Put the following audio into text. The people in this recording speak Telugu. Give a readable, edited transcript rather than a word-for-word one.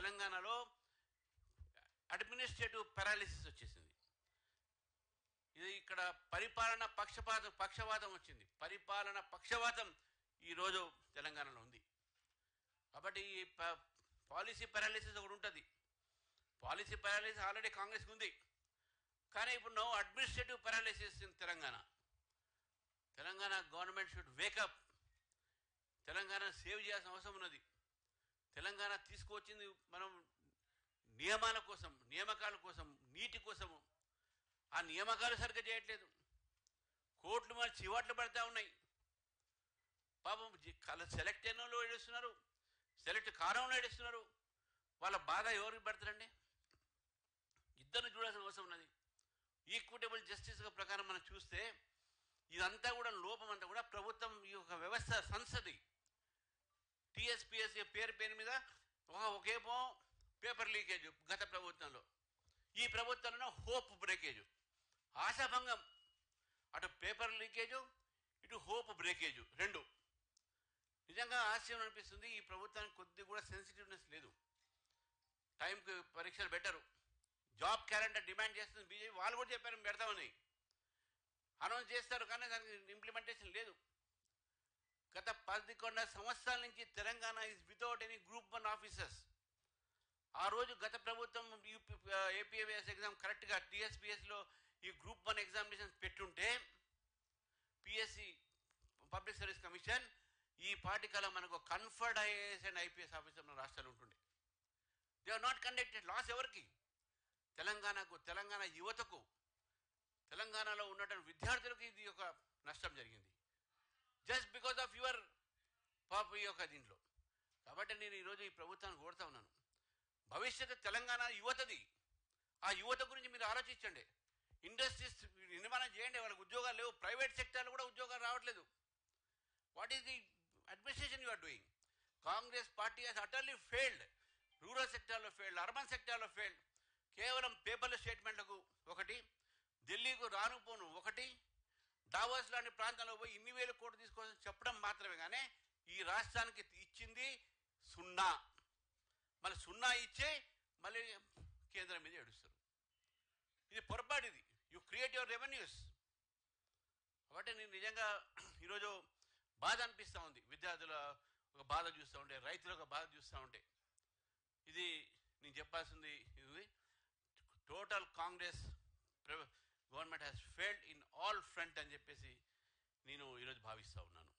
తెలంగాణలో అడ్మినిస్ట్రేటివ్ పారాలిసిస్ వచ్చేసింది. ఇది ఇక్కడ పరిపాలన పక్షవాతం వచ్చింది. పరిపాలన పక్షవాతం ఈరోజు తెలంగాణలో ఉంది. కాబట్టి ఈ పాలసీ పారాలిసిస్ ఒకటి ఉంటుంది. పాలసీ పారాలిసిస్ ఆల్రెడీ కాంగ్రెస్కి ఉంది. కానీ ఇప్పుడు no administrative paralysis in Telangana. Telangana government should wake up. Telangana save చేయాల్సిన అవసరం ఉన్నది. తెలంగాణ తీసుకువచ్చింది మనం నియమాల కోసం, నియామకాల కోసం, నీటి కోసము. ఆ నియామకాలు సరిగ్గా చేయట్లేదు. కోట్లు మరి చివాట్లు పడతా ఉన్నాయి. పాపం సెలెక్ట్ అయిన వాళ్ళు ఏడుస్తున్నారు, సెలెక్ట్ కారంలో ఏడుస్తున్నారు. వాళ్ళ బాధ ఎవరికి పడతారండి? ఇద్దరిని చూడాల్సిన అవసరం ఉన్నది. ఈక్విటబుల్ జస్టిస్గా ప్రకారం మనం చూస్తే ఇదంతా కూడా లోపం అంతా కూడా ప్రభుత్వం ఈ యొక్క వ్యవస్థ సంస్థది. టీఎస్పీఎస్సీ పేరు మీద ఒకేమో పేపర్ లీకేజ్ గత ప్రభుత్వంలో, ఈ ప్రభుత్వంలో హోప్ బ్రేకేజ్, ఆశాభంగం. అటు పేపర్ లీకేజు, ఇటు హోప్ బ్రేకేజు రెండు. నిజంగా ఆశ్చర్యం అనిపిస్తుంది. ఈ ప్రభుత్వానికి కొద్ది కూడా సెన్సిటివ్నెస్ లేదు. టైంకి పరీక్షలు పెట్టరు. జాబ్ క్యాలెండర్ డిమాండ్ చేస్తుంది బీజేపీ. వాళ్ళు కూడా చెప్పారు పెడతామని, అనౌన్స్ చేస్తారు, కానీ దానికి ఇంప్లిమెంటేషన్ లేదు. గత 11 సంవత్సరాల నుంచి Telangana is without any group 1 officers. ఆ రోజు గత ప్రభుత్వం ఏపీఎంఎస్ ఎగ్జామ్ కరెక్ట్గా టీఎస్పీఎస్లో ఈ గ్రూప్ 1 ఎగ్జామినేషన్స్ పెట్టుంటే పిఎస్సి పబ్లిక్ సర్వీస్ కమిషన్ ఈ పార్టీకల్లా మనకు conferred IAS and IPS officer మన రాష్ట్రాలు ఉంటుండే. They are not conducted. Loss ఎవరికి? తెలంగాణకు, తెలంగాణ యువతకు, తెలంగాణలో ఉన్నటువంటి విద్యార్థులకు ఇది ఒక నష్టం జరిగింది. జస్ట్ బికాజ్ ఆఫ్ యువర్ పాప ఈ యొక్క దీంట్లో. కాబట్టి నేను ఈరోజు ఈ ప్రభుత్వాన్ని కోరుతా ఉన్నాను, భవిష్యత్తు తెలంగాణ యువతది. ఆ యువత గురించి మీరు ఆలోచించండి. ఇండస్ట్రీస్ నిర్మాణం చేయండి. వాళ్ళకి ఉద్యోగాలు లేవు. ప్రైవేట్ సెక్టార్లో కూడా ఉద్యోగాలు రావట్లేదు. What is the administration you are doing? Congress party has utterly failed. Rural సెక్టార్లో ఫెయిల్డ్, అర్బన్ సెక్టార్లో ఫెయిల్డ్. కేవలం పేపర్ల స్టేట్మెంట్లకు ఒకటి, ఢిల్లీకు రాను పోను ఒకటి, డావోస్ లాంటి ప్రాంతాల్లో పోయి ఇన్ని వేల కోట్లు తీసుకోవాలని చెప్పడం మాత్రమే. కానీ ఈ రాష్ట్రానికి ఇచ్చింది సున్నా. మళ్ళీ సున్నా ఇచ్చే మళ్ళీ కేంద్రం మీద ఏడుస్తారు. ఇది పొరపాటు. ఇది యు క్రియేట్ యువర్ రెవెన్యూస్. కాబట్టి నేను నిజంగా ఈరోజు బాధ అనిపిస్తూ ఉంది. విద్యార్థుల ఒక బాధ చూస్తూ ఉంటే, రైతుల ఒక బాధ చూస్తూ ఉంటే, ఇది నేను చెప్పాల్సింది. ఇది total Congress government has failed in all front అని చెప్పేసి నేను ఈరోజు భావిస్తూ ఉన్నాను.